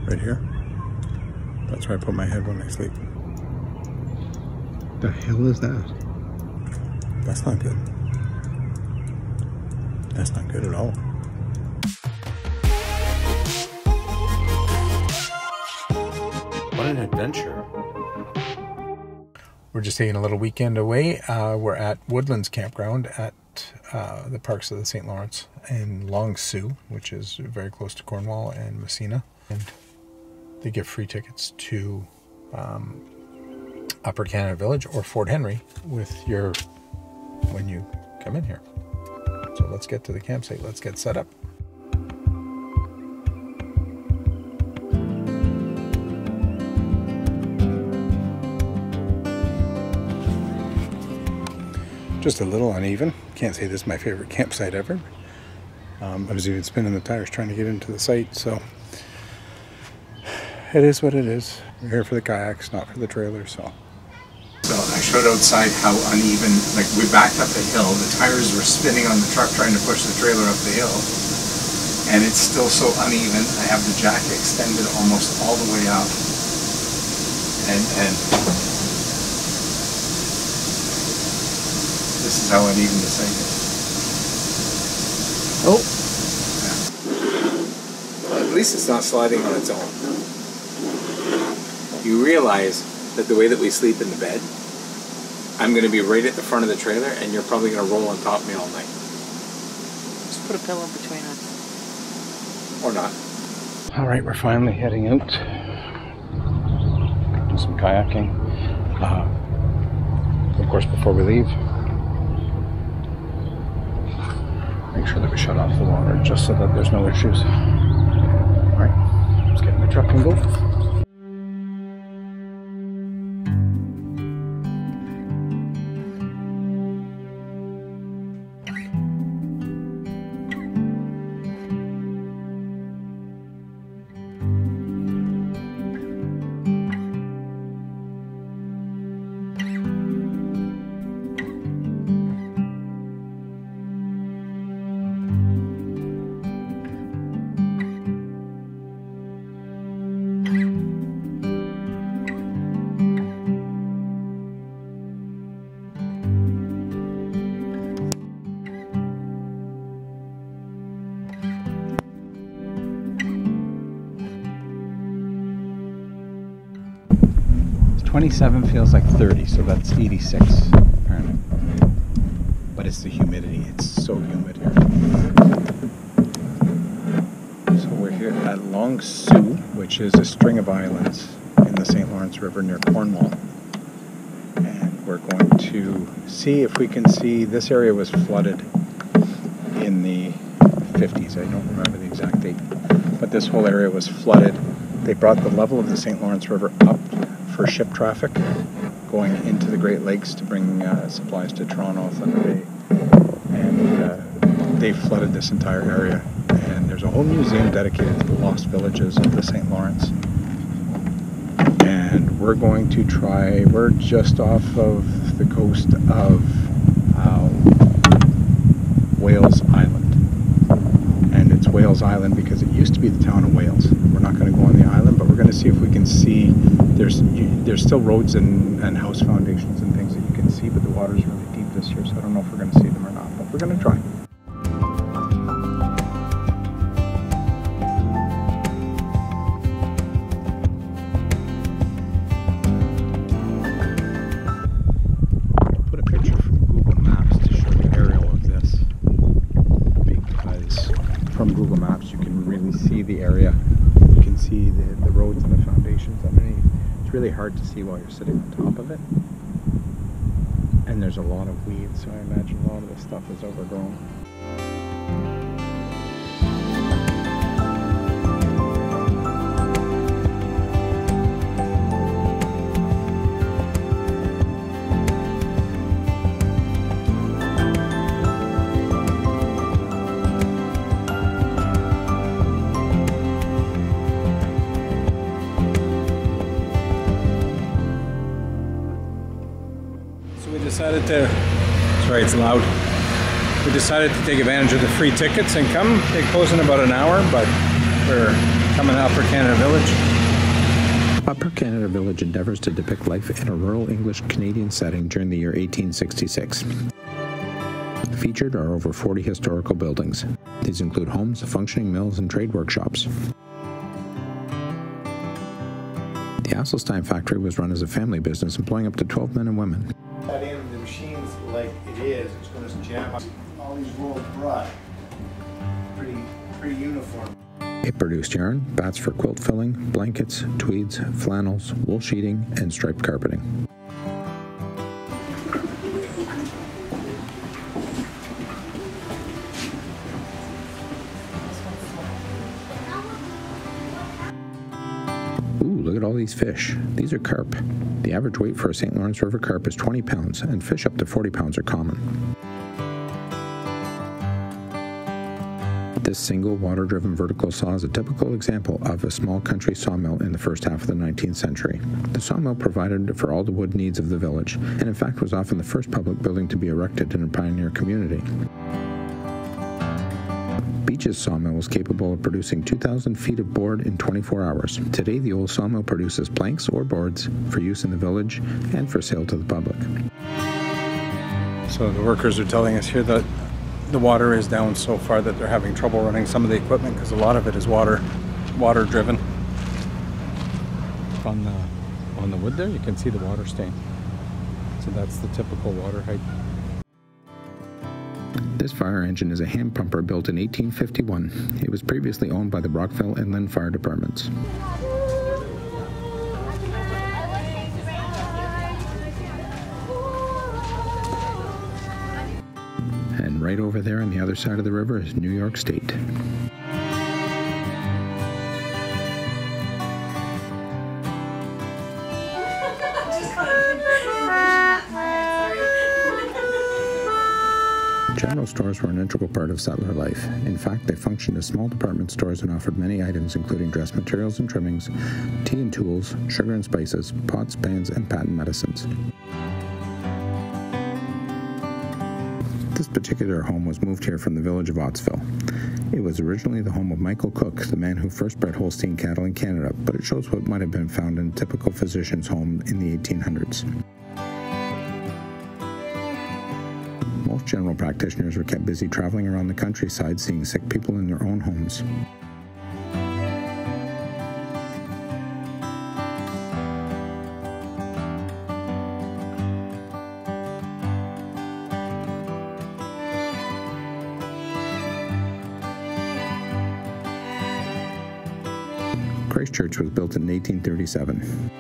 right here. That's where I put my head when I sleep. The hell is that? That's not good. That's not good at all. What an adventure. We're just taking a little weekend away. We're at Woodlands Campground at the parks of the St. Lawrence in Long Sault, which is very close to Cornwall and Messina. And they give free tickets to Upper Canada Village or Fort Henry when you come in here. So let's get to the campsite. Let's get set up. Just a little uneven. Can't say this is my favorite campsite ever. I was even spinning the tires trying to get into the site, so it is what it is. We're here for the kayaks, not for the trailer, so. So I showed outside how uneven, like we backed up the hill, the tires were spinning on the truck trying to push the trailer up the hill, and it's still so uneven. I have the jack extended almost all the way up, and this is how uneven the site is. Oh! Yeah. Well, at least it's not sliding on its own. You realize that the way that we sleep in the bed, I'm going to be right at the front of the trailer and you're probably going to roll on top of me all night. Just put a pillow between us. Or not. Alright, we're finally heading out. Do some kayaking. Of course, before we leave, make sure that we shut off the water just so that there's no issues. Alright, let's get in the truck and go. It's 27 feels like 30, so that's 86 apparently. But it's the humidity, it's so humid here. So we're here at Long Sault, which is a string of islands in the St. Lawrence River near Cornwall. And we're going to see if we can see, this area was flooded in the 50s, I don't remember the exact date, but this whole area was flooded. They brought the level of the St. Lawrence River up for ship traffic going into the Great Lakes to bring supplies to Toronto, Thunder Bay, and they flooded this entire area. And there's a whole museum dedicated to the lost villages of the St. Lawrence. And we're going to try, we're just off of the coast of Wales Island. And it's Wales Island because it used to be the town of Wales. We're not going to go on the island, but we're going to see if we can see, there's still roads and house foundations and things that you can see, but the water's really deep this year, so I don't know if we're going to see them or not, but we're going to try. Put a picture from Google Maps to show the aerial of this, because from Google Maps you can really see the area. You can see the roads and the foundations underneath. It's really hard to see while you're sitting on top of it. And there's a lot of weeds, so I imagine a lot of this stuff is overgrown. Decided to, sorry it's loud, we decided to take advantage of the free tickets and come. They close in about an hour, but we're Coming to Upper Canada Village. Upper Canada Village endeavours to depict life in a rural English Canadian setting during the year 1866. Featured are over 40 historical buildings. These include homes, functioning mills, and trade workshops. The Asselstein factory was run as a family business, employing up to 12 men and women. That in the machines like it is, it's going to jam up all these rolls broad. Pretty uniform. It produced yarn, bats for quilt filling, blankets, tweeds, flannels, wool sheeting, and striped carpeting. Ooh, look at all these fish. These are carp. The average weight for a St. Lawrence River carp is 20 pounds, and fish up to 40 pounds are common. This single water-driven vertical saw is a typical example of a small country sawmill in the first half of the 19th century. The sawmill provided for all the wood needs of the village, and in fact was often the first public building to be erected in a pioneer community. Beach's sawmill was capable of producing 2,000 feet of board in 24 hours. Today, the old sawmill produces planks or boards for use in the village and for sale to the public. So the workers are telling us here that the water is down so far that they're having trouble running some of the equipment because a lot of it is water driven. On the wood there, you can see the water stain. So that's the typical water height. This fire engine is a hand pumper built in 1851. It was previously owned by the Brockville and Lynn Fire Departments. And right over there on the other side of the river is New York State. General stores were an integral part of settler life. In fact, they functioned as small department stores and offered many items including dress materials and trimmings, tea and tools, sugar and spices, pots, pans, and patent medicines. This particular home was moved here from the village of Ottsville. It was originally the home of Michael Cook, the man who first bred Holstein cattle in Canada, but it shows what might have been found in a typical physician's home in the 1800s. Most general practitioners were kept busy traveling around the countryside seeing sick people in their own homes. Christchurch was built in 1837.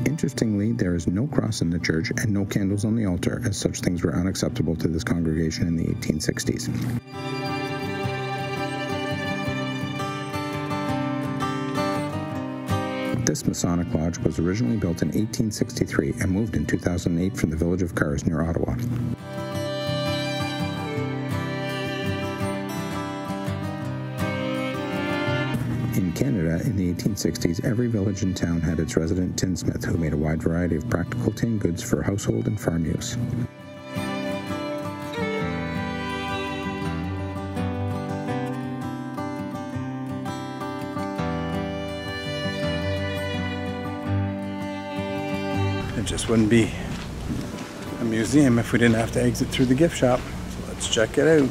Interestingly, there is no cross in the church and no candles on the altar, as such things were unacceptable to this congregation in the 1860s. This Masonic Lodge was originally built in 1863 and moved in 2008 from the village of Cars near Ottawa. In Canada, in the 1860s, every village and town had its resident tinsmith who made a wide variety of practical tin goods for household and farm use. It just wouldn't be a museum if we didn't have to exit through the gift shop. So let's check it out.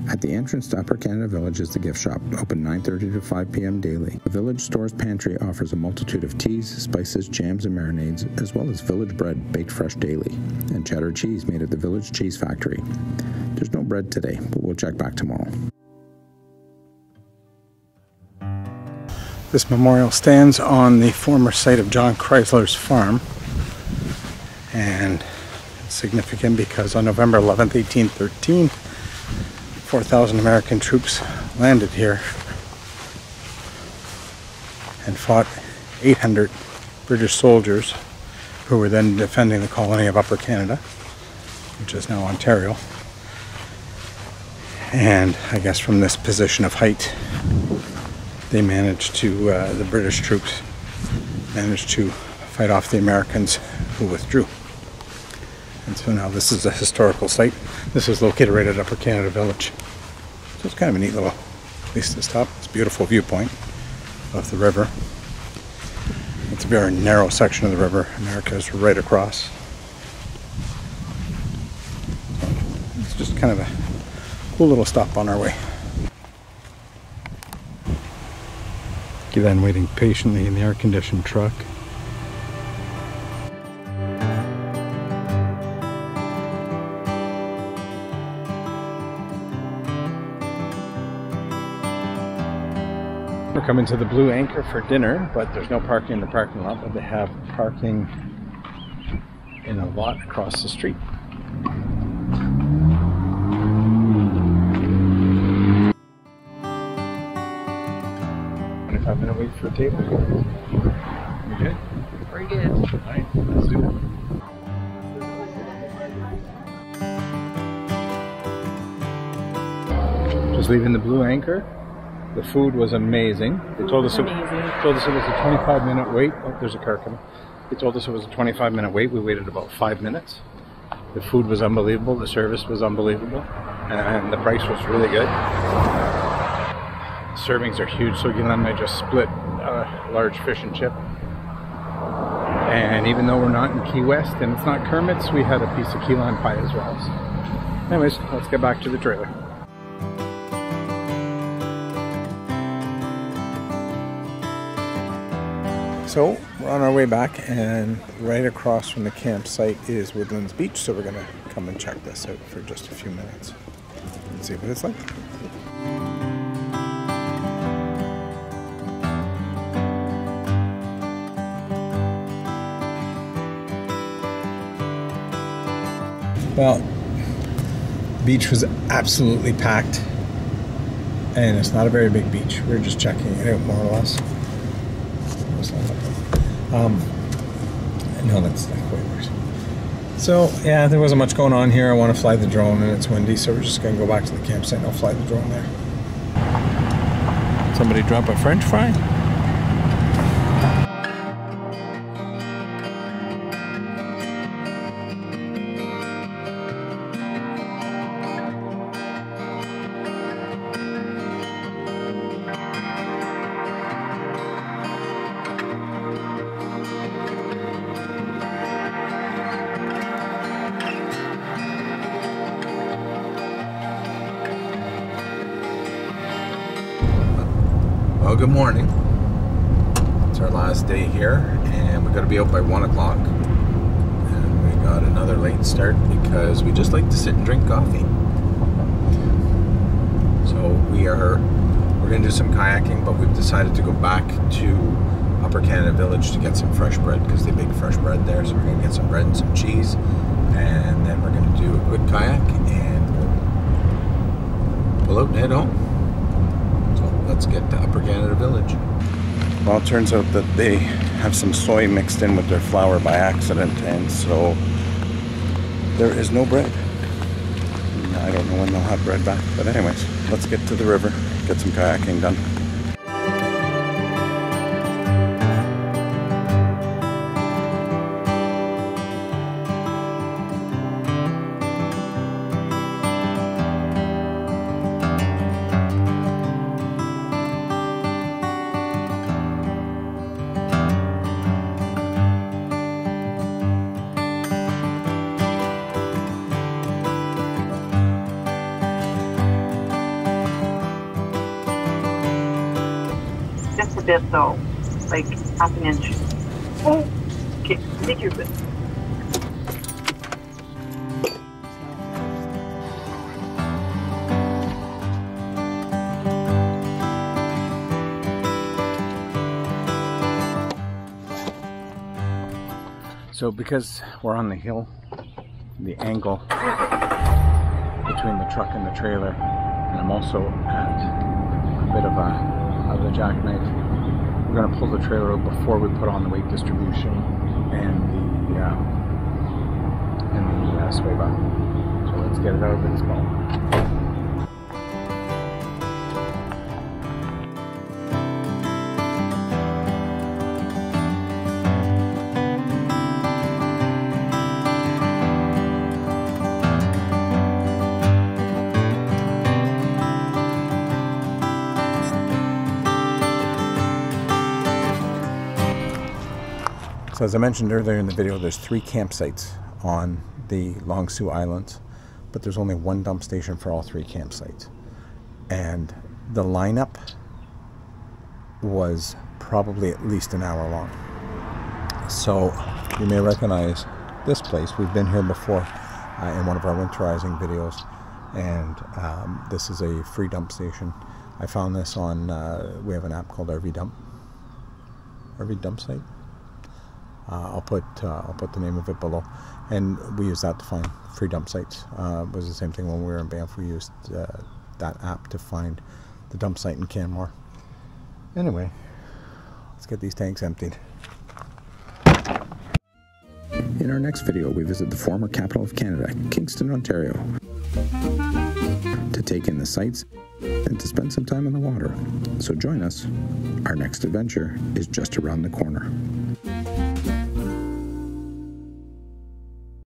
At the entrance to Upper Canada Village is the gift shop, open 9:30 to 5 p.m. daily. The village store's pantry offers a multitude of teas, spices, jams, and marinades, as well as village bread baked fresh daily, and cheddar cheese made at the village cheese factory. There's no bread today, but we'll check back tomorrow. This memorial stands on the former site of John Crysler's farm, and it's significant because on November 11th, 1813, 4,000 American troops landed here and fought 800 British soldiers who were then defending the colony of Upper Canada, which is now Ontario. And I guess from this position of height, they managed to, the British troops managed to fight off the Americans who withdrew. And so now this is a historical site. This is located right at Upper Canada Village. it's kind of a neat little place to stop. It's a beautiful viewpoint of the river. It's a very narrow section of the river. America's right across. It's just kind of a cool little stop on our way. Then waiting patiently in the air-conditioned truck. We're coming to the Blue Anchor for dinner, but there's no parking in the parking lot, but they have parking in a lot across the street. 5-minute wait for a table. You good? Pretty good. Alright, let's do it. Just leaving the Blue Anchor. The food was amazing. They told us it was a 25-minute wait. Oh, there's a car coming. They told us it was a 25-minute wait. We waited about 5 minutes. The food was unbelievable. The service was unbelievable. And the price was really good. Servings are huge, so Guylaine and I just split a large fish and chip. And even though we're not in Key West and it's not Kermit's, we had a piece of key lime pie as well. So anyways, let's get back to the trailer. So we're on our way back, and right across from the campsite is Woodlands Beach, so we're gonna come and check this out for just a few minutes and see what it's like. Well, the beach was absolutely packed, and it's not a very big beach. We were just checking it out, more or less. No, that's not quite worse. So, yeah, there wasn't much going on here. I want to fly the drone, and it's windy, so we're just going to go back to the campsite and I'll fly the drone there. Somebody drop a French fry? Well, good morning. It's our last day here, and we got to be out by 1 o'clock. And we got another late start because we just like to sit and drink coffee. So we're going to do some kayaking, but we've decided to go back to Upper Canada Village to get some fresh bread because they make fresh bread there. So we're going to get some bread and some cheese, and then we're going to do a quick kayak and pull out and head home. Let's get to Upper Canada Village. Well, it turns out that they have some soy mixed in with their flour by accident, and so there is no bread. I don't know when they'll have bread back, but anyways, let's get to the river, get some kayaking done. Just a bit though, like half an inch. Oh, okay, I think you're good. So because we're on the hill, the angle between the truck and the trailer, and I'm also at a bit of the jackknife, we're going to pull the trailer out before we put on the weight distribution and the sway bar. So let's get it out of its ball. So as I mentioned earlier in the video, there's 3 campsites on the Long Sault Islands, but there's only one dump station for all 3 campsites. And the lineup was probably at least an hour long. So you may recognize this place. We've been here before in one of our winterizing videos, and this is a free dump station. I found this on, we have an app called RV Dump Site. I'll put the name of it below, and we use that to find free dump sites. It was the same thing when we were in Banff. We used that app to find the dump site in Canmore. Anyway, let's get these tanks emptied. In our next video, we visit the former capital of Canada, Kingston, Ontario, to take in the sights and to spend some time on the water. So join us. Our next adventure is just around the corner.